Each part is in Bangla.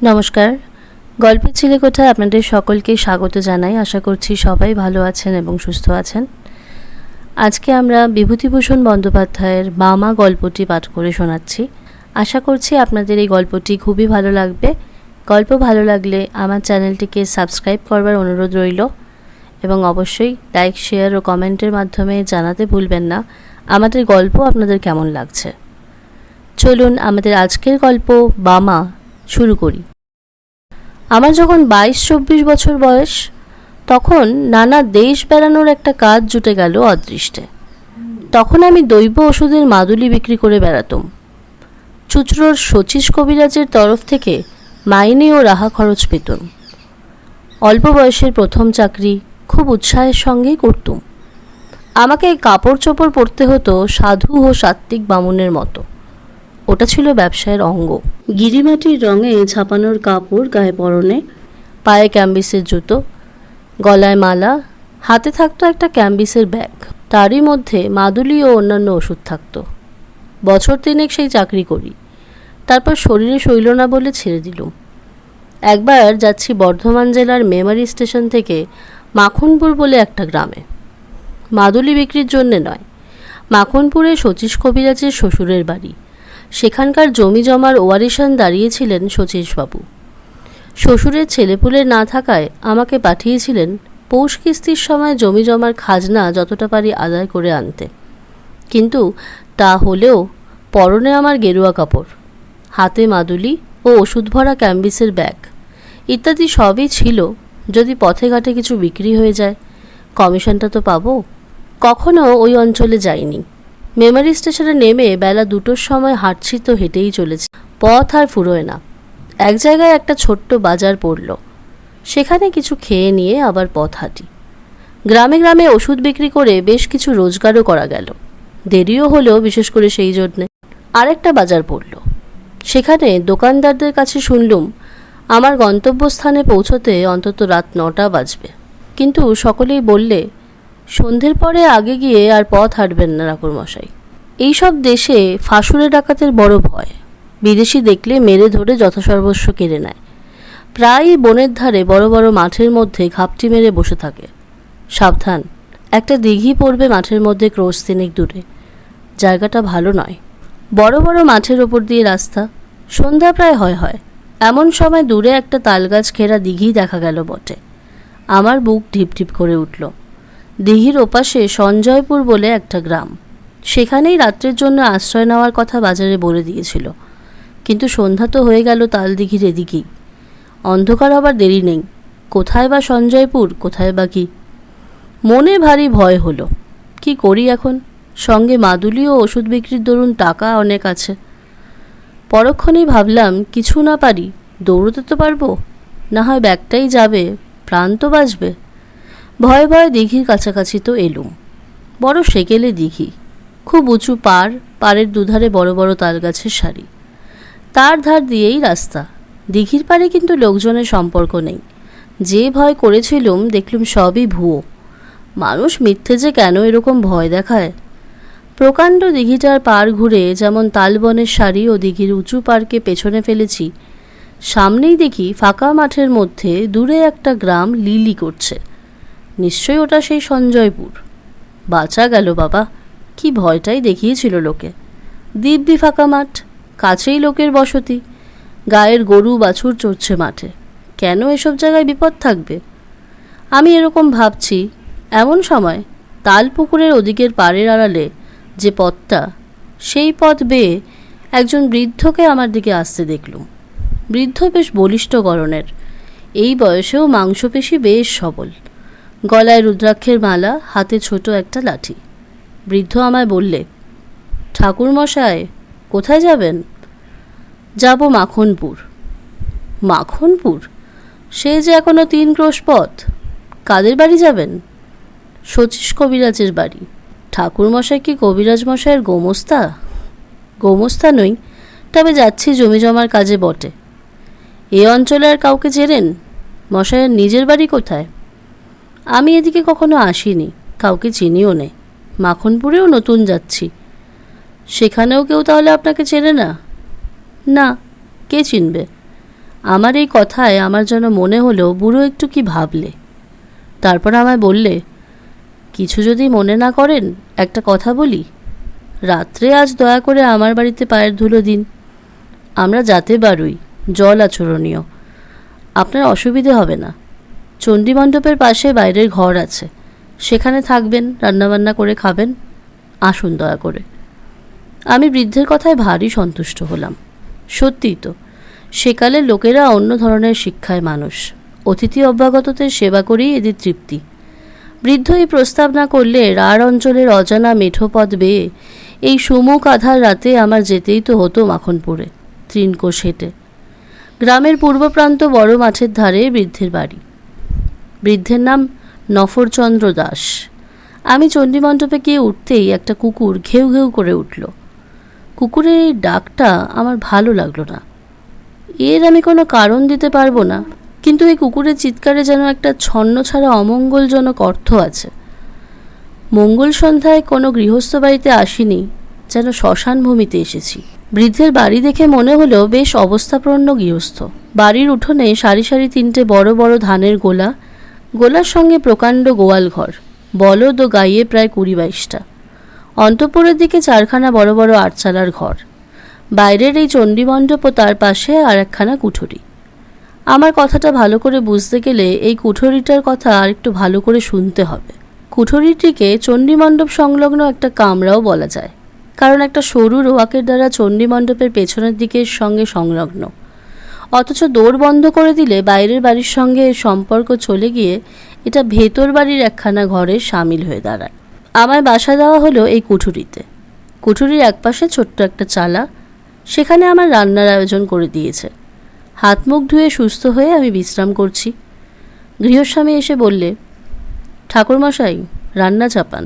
নমস্কার, গল্পের চিলেকোঠায় আপনাদের সকলকে স্বাগত জানাই। আশা করছি সবাই ভালো আছেন এবং সুস্থ আছেন। আজকে আমরা বিভূতিভূষণ বন্দ্যোপাধ্যায়ের মামা গল্পটি পাঠ করে শোনাচ্ছি। আশা করছি আপনাদের এই গল্পটি খুবই ভালো লাগবে। গল্প ভালো লাগলে আমার চ্যানেলটিকে সাবস্ক্রাইব করবার অনুরোধ রইল এবং অবশ্যই লাইক, শেয়ার ও কমেন্টের মাধ্যমে জানাতে ভুলবেন না আমাদের গল্প আপনাদের কেমন লাগছে। চলুন আমাদের আজকের গল্প মামা শুরু করি। আমার যখন 22-24 বছর বয়স, তখন নানা দেশ বেড়ানোর একটা কাজ জুটে গেল অদৃষ্টে। তখন আমি দৈব ওষুধের মাদুলি বিক্রি করে বেড়াতাম। চুচড়োর শচীশ কবিরাজের তরফ থেকে মাইনে ও রাহা খরচ পেতাম। অল্প বয়সের প্রথম চাকরি খুব উৎসাহের সঙ্গেই করতুম। আমাকে কাপড় চোপড় পরতে হতো সাধু ও সাত্ত্বিক বামুনের মতো। ওটা ছিল ব্যবসায়ের অঙ্গ। গিরিমাটির রঙে ছাপানোর কাপড় গায়ে পরনে, পায়ে ক্যাম্বিসের জুতো, গলায় মালা, হাতে থাকতো একটা ক্যাম্বিসের ব্যাগ। তারই মধ্যে মাদুলি ও অন্যান্য ওষুধ থাকতো। বছর 3 সেই চাকরি করি, তারপর শরীরে সইল না বলে ছেড়ে দিলুম। একবার যাচ্ছি বর্ধমান জেলার মেমারি স্টেশন থেকে মাখনপুর বলে একটা গ্রামে। মাদুলি বিক্রির জন্যে নয়, মাখনপুরে শচীশ কবিরাজের শ্বশুরের বাড়ি। সেখানকার জমি জমার ওয়ারিশান দাঁড়িয়েছিলেন শচীশবাবু। শ্বশুরের ছেলেপুলে না থাকায় আমাকে পাঠিয়েছিলেন পৌষ কিস্তির সময় জমি জমার খাজনা যতটা পারি আদায় করে আনতে। কিন্তু তা হলেও পরনে আমার গেরুয়া কাপড়, হাতে মাদুলি ও ওষুধ ভরা ক্যাম্বিসের ব্যাগ ইত্যাদি সবই ছিল। যদি পথে ঘাটে কিছু বিক্রি হয়ে যায়, কমিশনটা তো পাবো। কখনো ওই অঞ্চলে যাইনি। মেমারি স্টেশনে নেমে বেলা 2টোর সময় হাঁটছি তো হেঁটেই চলেছি। পথ আর ফুরোয় না। এক জায়গায় একটা ছোট্ট বাজার পড়ল, সেখানে কিছু খেয়ে নিয়ে আবার পথ হাঁটি। গ্রামে গ্রামে ওষুধ বিক্রি করে বেশ কিছু রোজগারও করা গেল। দেরিও হলো, বিশেষ করে সেই জন্যে। আরেকটা বাজার পড়ল, সেখানে দোকানদারদের কাছে শুনলুম আমার গন্তব্যস্থানে পৌঁছতে অন্তত রাত 9টা বাজবে। কিন্তু সকলেই বললে সন্ধ্যের পরে আগে গিয়ে আর পথ হাঁটবেন না ঠাকুরমশাই। এইসব দেশে ফাঁসুরে ডাকাতের বড় ভয়। বিদেশি দেখলে মেরে ধরে যথাসর্বস্ব কেড়ে নেয়। প্রায়ই বনের ধারে বড় বড় মাঠের মধ্যে ঘাপটি মেরে বসে থাকে। সাবধান, একটা দিঘি পড়বে মাঠের মধ্যে ক্রোশ 3 দূরে। জায়গাটা ভালো নয়। বড় বড় মাঠের ওপর দিয়ে রাস্তা। সন্ধ্যা প্রায় হয়। এমন সময় দূরে একটা তালগাছ ঘেরা দিঘি দেখা গেল বটে। আমার বুক ঢিপ ঢিপ করে উঠল। দিঘির ওপাশে সঞ্জয়পুর বলে একটা গ্রাম। সেখানেই রাত্রের জন্য আশ্রয় নেওয়ার কথা বাজারে বলে দিয়েছিল। কিন্তু সন্ধ্যা তো হয়ে গেল তাল দিঘির এদিকেই। অন্ধকার হবার দেরি নেই। কোথায় বা সঞ্জয়পুর, কোথায় বা কি? মনে ভারী ভয় হলো। কি করি এখন? সঙ্গে মাদুলি ও ওষুধ বিক্রির দরুন টাকা অনেক আছে। পরক্ষণেই ভাবলাম কিছু না পারি, দৌড়তে তো পারবো, না হয় ব্যাগটাই যাবে, প্রাণ তো বাঁচবে। ভয়ে ভয়ে দিঘির কাছাকাছি তো এলুম। বড় সেকেলে দিঘি, খুব উঁচু পাড়ের দুধারে বড় বড় তালগাছের সারি। তার ধার দিয়েই রাস্তা। দিঘির পাড়ে কিন্তু লোকজনের সম্পর্ক নেই। যে ভয় করেছিলুম দেখলুম সবই ভুয়ো। মানুষ মিথ্যে যে কেন এরকম ভয় দেখায়। প্রকাণ্ড দিঘিটার পাড় ঘুরে যেমন তালবনের সারি ও দিঘির উঁচু পাড়কে পেছনে ফেলেছি, সামনেই দেখি ফাঁকা মাঠের মধ্যে দূরে একটা গ্রাম লিলি করছে। নিশ্চয়ই ওটা সেই সঞ্জয়পুর। বাঁচা গেল বাবা, কি ভয়টাই দেখিয়েছিল লোকে। দিব্যি ফাঁকা মাঠ, কাছেই লোকের বসতি, গায়ের গরু বাছুর চড়ছে মাঠে। কেন এসব জায়গায় বিপদ থাকবে? আমি এরকম ভাবছি, এমন সময় তাল পুকুরের ওদিকের পাড়ের আড়ালে যে পথটা, সেই পথ বেয়ে একজন বৃদ্ধকে আমার দিকে আসতে দেখলুম। বৃদ্ধ বেশ বলিষ্ঠ গড়নের, এই বয়সেও মাংসপেশি বেশ সবল। গলায় রুদ্রাক্ষের মালা, হাতে ছোট একটা লাঠি। বৃদ্ধ আমায় বললে, ঠাকুরমশাই কোথায় যাবেন? যাব মাখনপুর। মাখনপুর? সে যে এখনো 3 ক্রোশ পথ। কাদের বাড়ি যাবেন? শচীশ কবিরাজের বাড়ি। ঠাকুরমশাই কি কবিরাজ মশাইয়ের গোমস্তা? গোমস্তা নই, তবে যাচ্ছি জমি জমার কাজে বটে। এ অঞ্চলে আর কাউকে চেনেন? মশাইয়ের নিজের বাড়ি কোথায়? আমি এদিকে কখনো আসিনি, কাউকে চিনিও নে। মাখনপুরেও নতুন যাচ্ছি। সেখানেও কেউ তাহলে আপনাকে চেনে না? না, কে চিনবে? আমার এই কথায় আমার যেন মনে হলো বুড়ো একটু কি ভাবলে। তারপর আমায় বললে, কিছু যদি মনে না করেন একটা কথা বলি। রাত্রে আজ দয়া করে আমার বাড়িতে পায়ের ধুলো দিন। আমরা যাতে পারুই, জল আচরণীয়, আপনার অসুবিধে হবে না। চণ্ডী মণ্ডপের পাশে বাইরের ঘর আছে, সেখানে থাকবেন, রান্নাবান্না করে খাবেন। আসুন দয়া করে। আমি বৃদ্ধের কথায় ভারী সন্তুষ্ট হলাম। সত্যিই তো, সেকালের লোকেরা অন্য ধরনের শিক্ষায় মানুষ। অতিথি অভ্যাগতদের সেবা করেই এদের তৃপ্তি। বৃদ্ধ এই প্রস্তাব না করলে রাঢ় অঞ্চলের অজানা মেঠোপথ বেয়ে এই সুমুখ আধার রাতে আমার যেতেই তো হতো মাখনপুরে, তৃণকোষ হেঁটে। গ্রামের পূর্ব প্রান্ত বড় মাঠের ধারে বৃদ্ধের বাড়ি। বৃদ্ধের নাম নফরচন্দ্র দাস। আমি চণ্ডীমণ্ডপে গিয়ে উঠতেই একটা কুকুর ঘেউ ঘেউ করে উঠল। কুকুরের এই ডাকটা আমার ভালো লাগলো না। এর আমি কোনো কারণ দিতে পারবো না, কিন্তু এই কুকুরের চিৎকারে যেন একটা ছন্ন ছাড়া অমঙ্গলজনক অর্থ আছে। মঙ্গল সন্ধ্যায় কোনো গৃহস্থ বাড়িতে আসিনি, যেন শ্মশান ভূমিতে এসেছি। বৃদ্ধের বাড়ি দেখে মনে হলো বেশ অবস্থাপ্রন্ন গৃহস্থ। বাড়ির উঠোনে সারি সারি 3টে বড় বড় ধানের গোলা, গোলার সঙ্গে প্রকাণ্ড গোয়াল ঘর, বলদ ও গাইয়ে প্রায় 20-22টা। অন্তঃপুরের দিকে 4খানা বড় বড় আটচালার ঘর। বাইরের এই চণ্ডীমণ্ডপ ও তার পাশে আর একখানা কুঠুরি। আমার কথাটা ভালো করে বুঝতে গেলে এই কুঠুরিটার কথা আর একটু ভালো করে শুনতে হবে। কুঠুরিটিকে চণ্ডীমণ্ডপ সংলগ্ন একটা কামরাও বলা যায়, কারণ একটা সরু রোয়াকের দ্বারা চণ্ডীমণ্ডপের পেছনের দিকের সঙ্গে সংলগ্ন। অথচ দৌড় বন্ধ করে দিলে বাইরের বাড়ির সঙ্গে সম্পর্ক চলে গিয়ে এটা ভেতর বাড়ির একখানা ঘরে সামিল হয়ে দাঁড়ায়। আমায় বাসা দেওয়া হলো এই কুঠুরিতে। কুঠুরির একপাশে ছোট্ট একটা চালা, সেখানে আমার রান্নার আয়োজন করে দিয়েছে। হাত মুখ ধুয়ে সুস্থ হয়ে আমি বিশ্রাম করছি। গৃহস্বামী এসে বললে, ঠাকুরমশাই রান্না চাপান,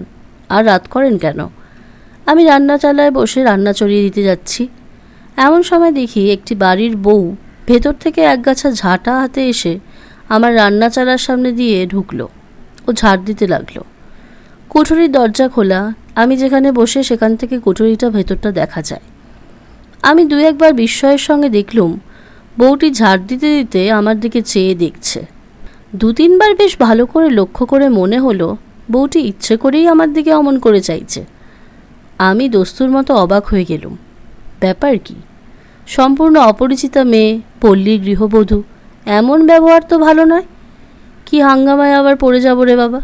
আর রাত করেন কেন? আমি রান্না চালায় বসে রান্না চড়িয়ে দিতে যাচ্ছি। এমন সময় দেখি একটি বাড়ির বউ ভেতর থেকে একগাছা ঝাঁটা হাতে এসে আমার রান্না চালার সামনে দিয়ে ঢুকলো ও ঝাড় দিতে লাগলো। কুঠুরির দরজা খোলা, আমি যেখানে বসে সেখান থেকে কুঠুরিটা ভেতরটা দেখা যায়। আমি 2-1বার বিস্ময়ের সঙ্গে দেখলুম বউটি ঝাড় দিতে দিতে আমার দিকে চেয়ে দেখছে। 2-3বার বেশ ভালো করে লক্ষ্য করে মনে হলো বউটি ইচ্ছে করেই আমার দিকে অমন করে চাইছে। আমি দস্তুর মতো অবাক হয়ে গেলুম। ব্যাপার কি? সম্পূর্ণ অপরিচিতা মেয়ে, পল্লীর গৃহবধূ, এমন ব্যবহার তো ভালো নয়। কি হাঙ্গামায় আবার পড়ে যাব রে বাবা!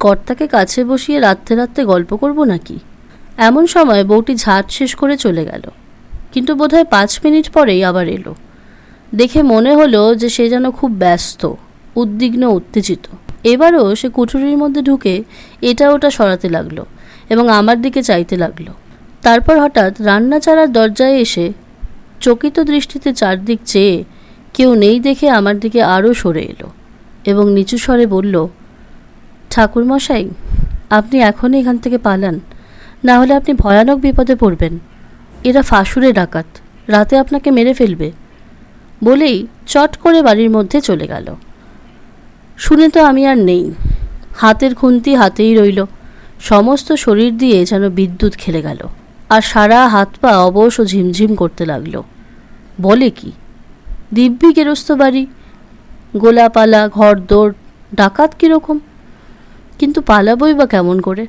কর্তাকে কাছে বসিয়ে রাত্রে রাত্রে গল্প করব নাকি? এমন সময় বউটি ঝাঁট শেষ করে চলে গেল, কিন্তু বোধহয় 5 মিনিট পরেই আবার এলো। দেখে মনে হলো যে সে যেন খুব ব্যস্ত, উদ্বিগ্ন, উত্তেজিত। এবারও সে কুঠুরির মধ্যে ঢুকে এটা ওটা সরাতে লাগলো এবং আমার দিকে চাইতে লাগলো। তারপর হঠাৎ রান্না চালার দরজায় এসে চকিত দৃষ্টিতে চারদিক চেয়ে কেউ নেই দেখে আমার দিকে আরও সরে এলো এবং নিচু স্বরে বলল, ঠাকুরমশাই, আপনি এখনই এখান থেকে পালান, না হলে আপনি ভয়ানক বিপদে পড়বেন। এরা ফাঁসুরে ডাকাত, রাতে আপনাকে মেরে ফেলবে। বলেই চট করে বাড়ির মধ্যে চলে গেল। শুনে তো আমি আর নেই। হাতের খুন্তি হাতেই রইল, সমস্ত শরীর দিয়ে যেন বিদ্যুৎ খেলে গেল, আর সারা হাত পা অবশ ও ঝিমঝিম করতে লাগলো। বলে কি, দিব্যি গেরস্ত বাড়ি, গোলাপালা, ঘর দৌড়, ডাকাত কীরকম? কিন্তু পালাবই বা কেমন করে?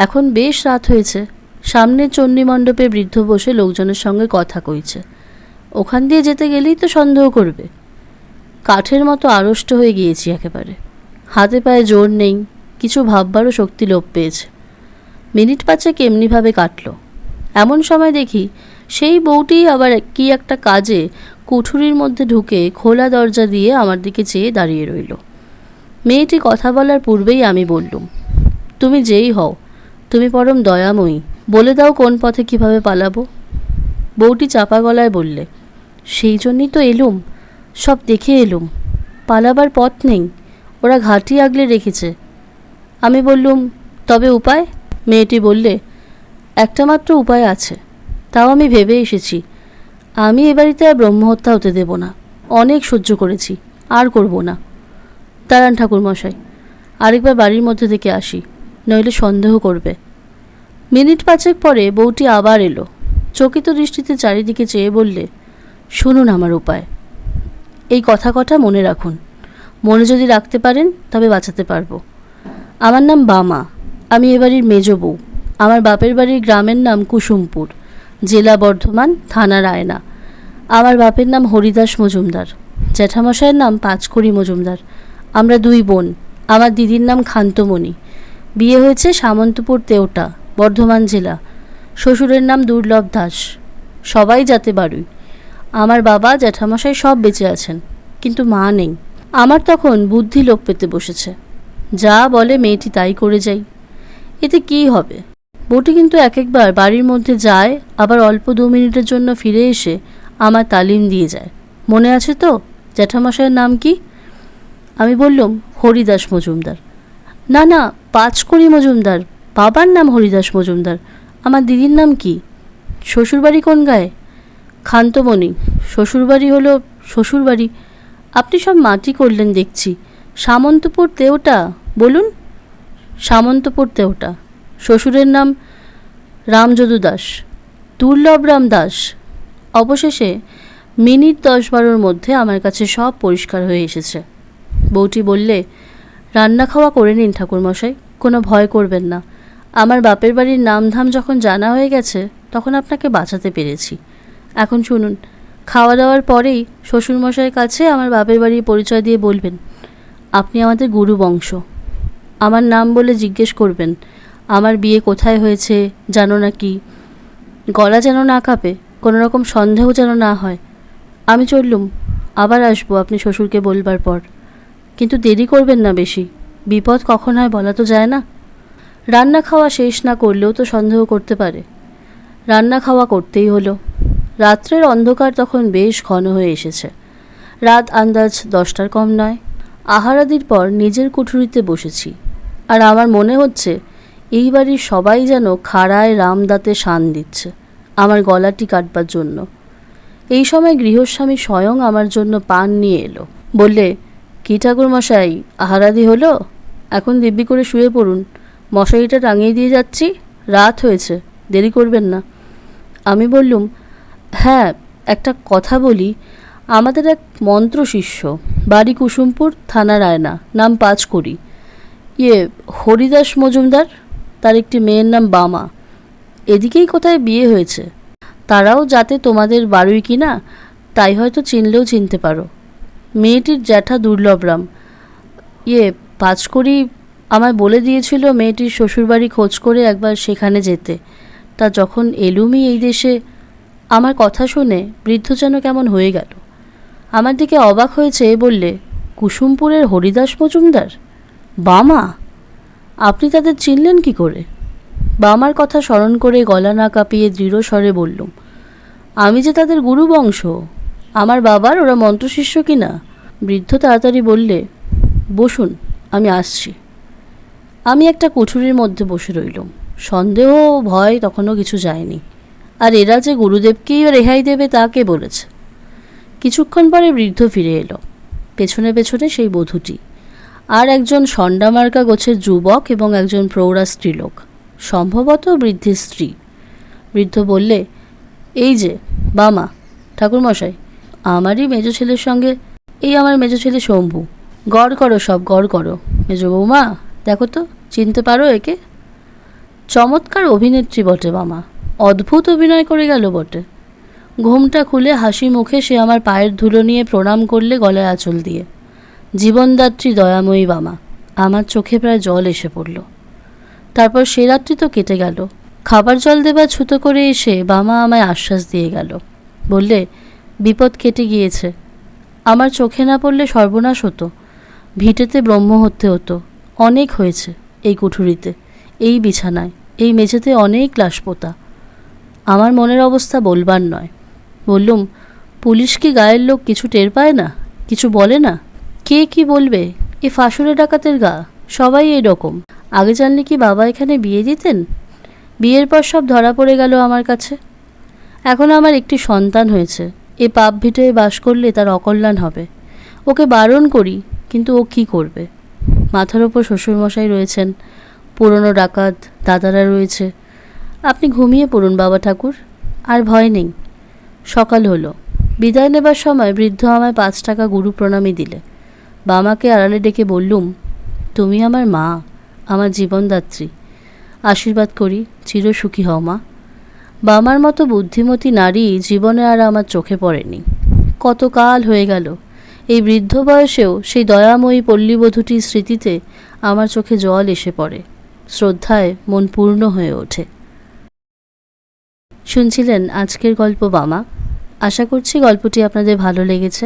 এখন বেশ রাত হয়েছে। সামনে চণ্ডীমণ্ডপে বৃদ্ধ বসে লোকজনের সঙ্গে কথা কইছে। ওখান দিয়ে যেতে গেলেই তো সন্দেহ করবে। কাঠের মতো আড়ষ্ট হয়ে গিয়েছি একেবারে। হাতে পায়ে জোর নেই, কিছু ভাববারও শক্তি লোপ পেয়েছে। মিনিট 5 এমনিভাবে কাটল। এমন সময় দেখি সেই বউটি আবার কি একটা কাজে কুঠুরির মধ্যে ঢুকে খোলা দরজা দিয়ে আমার দিকে চেয়ে দাঁড়িয়ে রইল। মেয়েটি কথা বলার পূর্বেই আমি বললুম, তুমি যেই হও, তুমি পরম দয়াময়ী, বলে দাও কোন পথে কিভাবে পালাবো। বউটি চাপা গলায় বললে, সেই জন্যই তো এলুম, সব দেখে এলুম। পালাবার পথ নেই, ওরা ঘাঁটি আগলে রেখেছে। আমি বললুম, তবে উপায়? মেয়েটি বললে, একটা মাত্র উপায় আছে, তাও আমি ভেবে এসেছি। আমি এ বাড়িতে আর ব্রহ্মহত্যা হতে দেব না। অনেক সহ্য করেছি, আর করব না। দাঁড়ান ঠাকুরমশাই, আরেকবার বাড়ির মধ্যে থেকে আসি, নইলে সন্দেহ করবে। মিনিট 5 পরে বউটি আবার এলো। চকিত দৃষ্টিতে চারিদিকে চেয়ে বললে, শুনুন আমার উপায়। এই কথা কটা মনে রাখুন। মনে যদি রাখতে পারেন তবে বাঁচাতে পারবো। আমার নাম বামা। আমি এ বাড়ির মেজ বউ। আমার বাপের বাড়ির গ্রামের নাম কুসুমপুর, জেলা বর্ধমান, থানা রায়না। আমার বাপের নাম হরিদাস মজুমদার, জ্যাঠামশাইয়ের নাম পাঁচকড়ি মজুমদার। আমরা দুই বোন। আমার দিদির নাম খান্তমণি। বিয়ে হয়েছে সামন্তপুর তেওটা, বর্ধমান জেলা। শ্বশুরের নাম দুর্লভ দাস। সবাই যাতে বাড়ুই। আমার বাবা জ্যাঠামশাই সব বেঁচে আছেন, কিন্তু মা নেই। আমার তখন বুদ্ধি লোপ পেতে বসেছে। যা বলে মেয়েটি তাই করে যাই। এতে কী হবে? বউটি কিন্তু এক একবার বাড়ির মধ্যে যায়, আবার অল্প 2 মিনিটের জন্য ফিরে এসে আমার তালিম দিয়ে যায়। মনে আছে তো জ্যাঠামশাইয়ের নাম কি? আমি বললাম হরিদাস মজুমদার। না না, পাঁচকড়ি মজুমদার। বাবার নাম হরিদাস মজুমদার। আমার দিদির নাম কি? শ্বশুরবাড়ি কোন গায়ে? খান্তমণি। শ্বশুরবাড়ি হলো শ্বশুরবাড়ি। আপনি সব মাটি করলেন দেখছি। সামন্তপুর তেওটা বলুন। সামন্তপুর তেওটা। শ্বশুরের নাম রামযদু দাস, দুর্লভরাম দাস। অবশেষে মিনিট 10-12 মধ্যে আমার কাছে সব পরিষ্কার হয়ে এসেছে। বউটি বললে, রান্না খাওয়া করে নিন ঠাকুরমশাই, কোনো ভয় করবেন না। আমার বাপের বাড়ির নামধাম যখন জানা হয়ে গেছে তখন আপনাকে বাঁচাতে পেরেছি। এখন শুনুন, খাওয়া দাওয়ার পরেই শ্বশুরমশাইয়ের কাছে আমার বাপের বাড়ির পরিচয় দিয়ে বলবেন আপনি আমাদের গুরু বংশ। আমার নাম বলে জিজ্ঞেস করবেন আমার বিয়ে কোথায় হয়েছে জানো না কি। গলা যেন না কাঁপে, কোনো রকম সন্দেহ যেন না হয়। আমি চললুম, আবার আসবো আপনি শ্বশুরকে বলবার পর, কিন্তু দেরি করবেন না বেশি। বিপদ কখন হয় বলা তো যায় না। রান্না খাওয়া শেষ না করলেও তো সন্দেহ করতে পারে। রান্না খাওয়া করতেই হলো। রাত্রের অন্ধকার তখন বেশ ঘন হয়ে এসেছে। রাত আন্দাজ 10টার কম নয়। আহারাদির পর নিজের কুঠুরিতে বসেছি, আর আমার মনে হচ্ছে এই বাড়ির সবাই যেন খাড়ায় রামদাতে শান দিচ্ছে আমার গলাটি কাটবার জন্য। এই সময় গৃহস্বামী স্বয়ং আমার জন্য পান নিয়ে এলো। বললে, কী ঠাকুরমশাই, আহারাদি হলো? এখন দিব্যি করে শুয়ে পড়ুন। মশারিটা টাঙিয়ে দিয়ে যাচ্ছি, রাত হয়েছে, দেরি করবেন না। আমি বললুম, হ্যাঁ, একটা কথা বলি। আমাদের এক মন্ত্র শিষ্য, বাড়ি কুসুমপুর, থানা রায়না, নাম পাঁচকড়ি, হরিদাস মজুমদার, তার একটি মেয়ের নাম বামা। এদিকেই কোথায় বিয়ে হয়েছে। তারাও যাতে তোমাদের বাড়ুই কিনা তাই হয়তো চিনলেও চিনতে পারো। মেয়েটির জ্যাঠা দুর্লভরাম। পাঁচকড়ি আমায় বলে দিয়েছিল মেয়েটির শ্বশুরবাড়ি খোঁজ করে একবার সেখানে যেতে। তা যখন এলুমই এই দেশে, আমার কথা শুনে বৃদ্ধ যেন কেমন হয়ে গেল। আমার দিকে অবাক হয়েছে বললে, কুসুমপুরের হরিদাস মজুমদার, বামা, আপনি তাদের চিনলেন কি করে? বামার কথা স্মরণ করে গলা না কাঁপিয়ে দৃঢ় স্বরে বললুম, আমি যে তাদের গুরু বংশ। আমার বাবার ওরা মন্ত্রশিষ্য কিনা। বৃদ্ধ তাড়াতাড়ি বললে, বসুন, আমি আসছি। আমি একটা কুঠুরির মধ্যে বসে রইলুম। সন্দেহ ভয় তখনও কিছু যায়নি। আর এরা যে গুরুদেবকেই রেহাই দেবে তা কে বলেছে? কিছুক্ষণ পরে বৃদ্ধ ফিরে এলো। পেছনে পেছনে সেই বধূটি, আর একজন সন্ডামার্কা গোছের যুবক এবং একজন প্রৌঢ়া স্ত্রীলোক, সম্ভবত বৃদ্ধের স্ত্রী। বৃদ্ধ বললে, এই যে বামা, ঠাকুরমশাই, আমারই মেজ ছেলের সঙ্গে এই আমার মেজ ছেলে শম্ভু। গড় করো, সব গড় করো। মেজ বৌমা, দেখো তো, চিনতে পারো একে? চমৎকার অভিনেত্রী বটে বামা, অদ্ভুত অভিনয় করে গেল বটে। ঘোমটা খুলে হাসি মুখে সে আমার পায়ের ধুলো নিয়ে প্রণাম করলে গলায় আঁচল দিয়ে। জীবনদাত্রী দয়াময়ী বামা। আমার চোখে প্রায় জল এসে পড়ল। তারপর সে রাত্রি তো কেটে গেল। খাবার জল দেবার ছুতো করে এসে বামা আমায় আশ্বাস দিয়ে গেল। বললে, বিপদ কেটে গিয়েছে। আমার চোখে না পড়লে সর্বনাশ হতো। ভিটেতে ব্রহ্ম হতে হতো। অনেক হয়েছে এই কুঠুরিতে, এই বিছানায়, এই মেঝেতে অনেক লাশ পোতা। আমার মনের অবস্থা বলবার নয়। বললুম, পুলিশ কি গায়ের লোক কিছু টের পায় না? কিছু বলে না? কে কি বলবে? এ ফাঁসুরে ডাকাতের গা, সবাই এই রকম। আগে জানলে কি বাবা এখানে বিয়ে দিতেন? বিয়ের পর সব ধরা পড়ে গেল আমার কাছে। এখন আমার একটি সন্তান হয়েছে। এ পাপ ভিটে বাস করলে তার অকল্যাণ হবে। ওকে বারণ করি, কিন্তু ও কি করবে? মাথার ওপর শ্বশুরমশাই রয়েছেন, পুরনো ডাকাত দাদারা রয়েছে। আপনি ঘুমিয়ে পড়ুন বাবা ঠাকুর, আর ভয় নেই। সকাল হলো। বিদায় নেবার সময় বৃদ্ধ আমায় 5 টাকা গুরু প্রণামী দিলে। বামাকে আড়ালে ডেকে বললুম, তুমি আমার মা, আমার জীবনদাত্রী। আশীর্বাদ করি, চিরসুখী হও মা। বামার মতো বুদ্ধিমতী নারী জীবনে আর আমার চোখে পড়েনি। কত কাল হয়ে গেল, এই বৃদ্ধ বয়সেও সেই দয়াময়ী পল্লীবধূটির স্মৃতিতে আমার চোখে জল এসে পড়ে, শ্রদ্ধায় মন পূর্ণ হয়ে ওঠে। শুনছিলেন আজকের গল্প বামা। আশা করছি গল্পটি আপনাদের ভালো লেগেছে।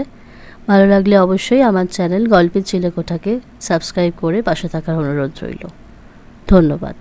ভালো লাগলে অবশ্যই আমার চ্যানেল গল্পের চিলেকোঠাকে সাবস্ক্রাইব করে পাশে থাকার অনুরোধ রইল। ধন্যবাদ।